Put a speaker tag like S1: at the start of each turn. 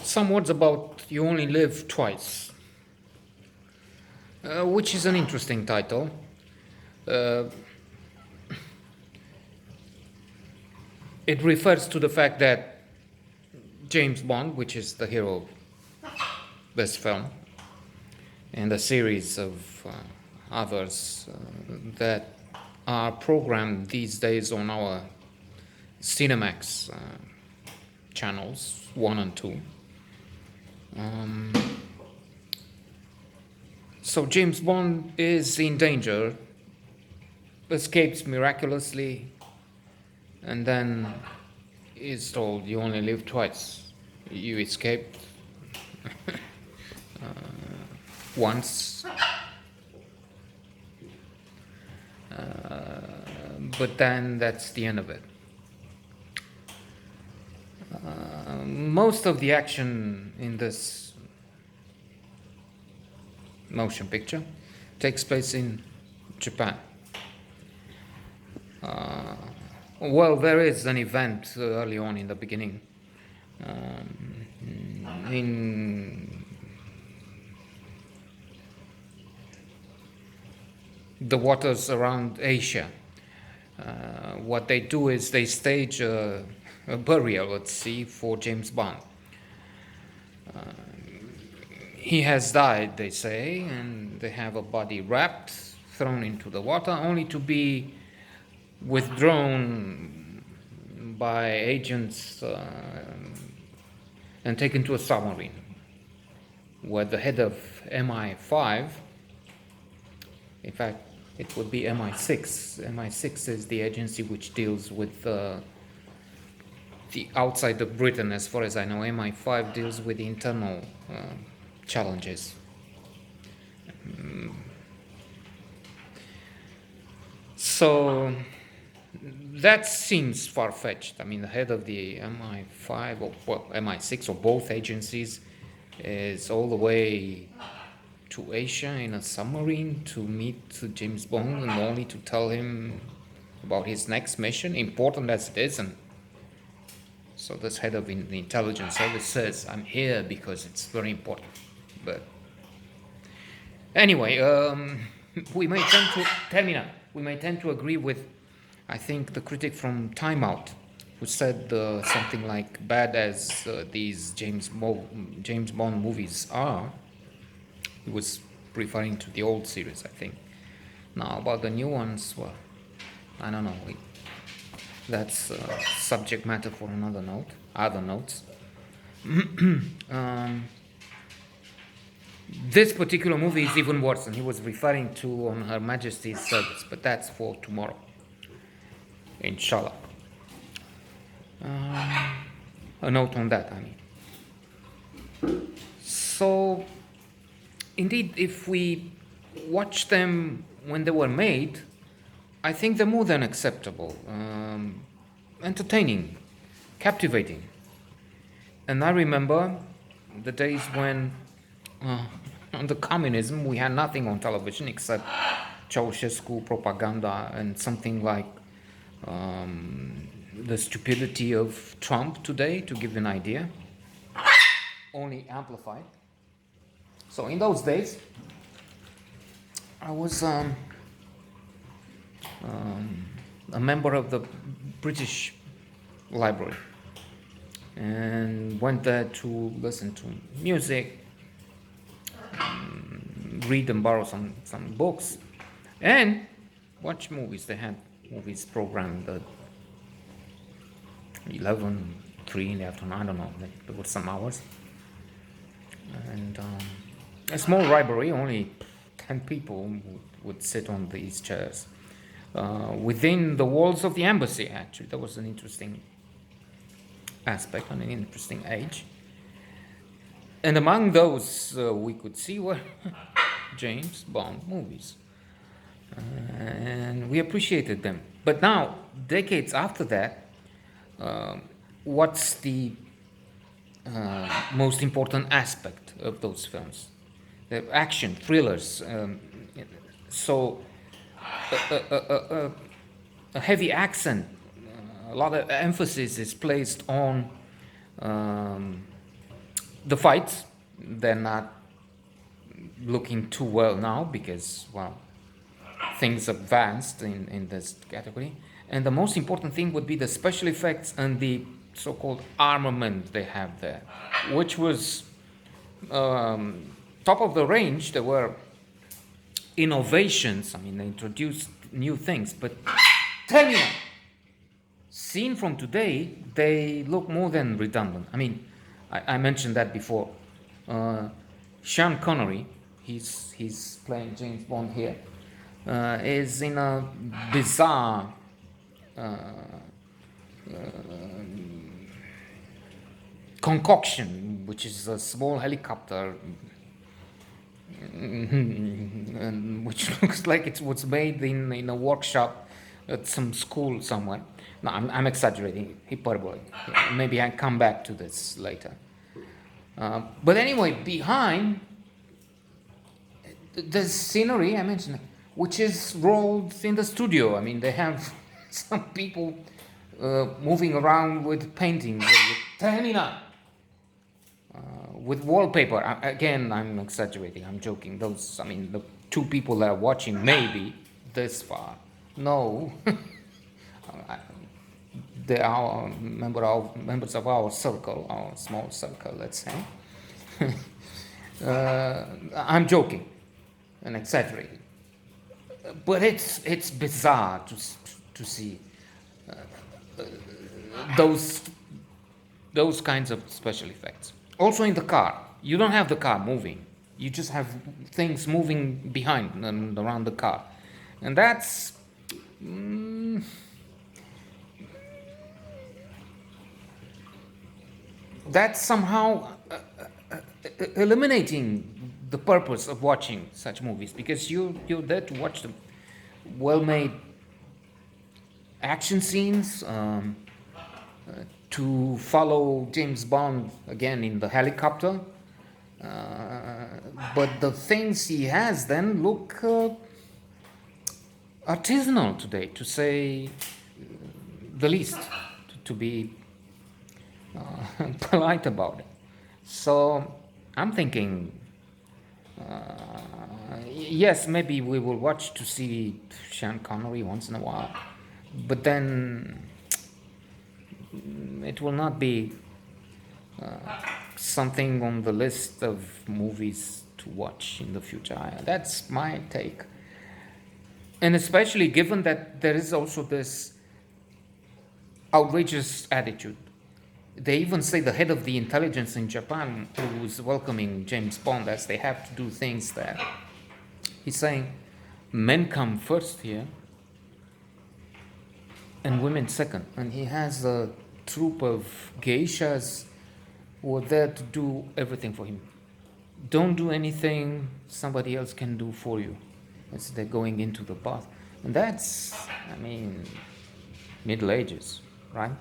S1: Some words about You Only Live Twice, which is an interesting title. Uh, it refers to the fact that James Bond, which is the hero of this film, and a series of others that are programmed these days on our Cinemax channels 1 and 2. So James Bond is in danger, escapes miraculously, and then is told, you only live twice. You escaped once, but then that's the end of it. Most of the action in this motion picture takes place in Japan. Well, there is an event early on in the beginning in the waters around Asia. What they do is they stage a burial at sea for James Bond. He has died, they say, and they have a body wrapped, thrown into the water, only to be withdrawn by agents and taken to a submarine, where the head of MI5, in fact, it would be MI6. MI6 is the agency which deals with the outside of Britain, as far as I know. MI5 deals with the internal challenges. So that seems far-fetched. I mean, the head of the MI5 or MI6 or both agencies is all the way to Asia in a submarine to meet James Bond and only to tell him about his next mission, important as it is. And so this head of the intelligence service says, I'm here because it's very important. But anyway, we may tend to agree with, I think, the critic from Time Out, who said something like, bad as these James Bond movies are. He was referring to the old series, I think. Now, about the new ones, well, I don't know. That's subject matter for other notes. This particular movie is even worse, and he was referring to On Her Majesty's Service, but that's for tomorrow, inshallah. A note on that, I mean. So, indeed, if we watch them when they were made, I think they're more than acceptable, entertaining, captivating. And I remember the days when under communism we had nothing on television except Ceausescu propaganda and something like the stupidity of Trump today, to give you an idea, only amplified. So in those days, I was a member of the British Library and went there to listen to music, read and borrow some books, and watch movies. They had movies programmed at 11, 3 in the afternoon, I don't know, there were some hours. And a small library, only 10 people would sit on these chairs. Within the walls of the embassy, actually. That was an interesting aspect and an interesting age. And among those we could see were James Bond movies. And we appreciated them. But now, decades after that, what's the most important aspect of those films? The action, thrillers. So a heavy accent, a lot of emphasis is placed on The fights, they're not looking too well now because, well, things advanced in this category. And the most important thing would be the special effects and the so-called armament they have there, which was top of the range. There were innovations. I mean, they introduced new things, but tell me now, seen from today, they look more than redundant. I mean, I mentioned that before. Sean Connery, he's playing James Bond here, is in a bizarre concoction, which is a small helicopter, which looks like it was made in a workshop at some school somewhere. No, I'm exaggerating, hyperbole. Maybe I'll come back to this later. But anyway, behind the scenery I mentioned, which is rolled in the studio. I mean, they have some people moving around with painting, with wallpaper. Again, I'm exaggerating, I'm joking. Those, I mean, the two people that are watching maybe this far. No. They are members of our circle, our small circle, let's say. I'm joking and exaggerating, but it's bizarre to see those kinds of special effects. Also in the car, you don't have the car moving; you just have things moving behind and around the car, and that's. That's somehow eliminating the purpose of watching such movies, because you're there to watch the well-made action scenes, to follow James Bond again in the helicopter, but the things he has then look artisanal today, to say the least, to be polite about it. So I'm thinking, yes, maybe we will watch to see Sean Connery once in a while, but then it will not be something on the list of movies to watch in the future. That's my take. And especially given that there is also this outrageous attitude. They even say the head of the intelligence in Japan, who is welcoming James Bond, as they have to do things there, he's saying men come first here and women second. And he has a troupe of geishas who are there to do everything for him. Don't do anything somebody else can do for you as they're going into the bath. And that's, I mean, Middle Ages, right?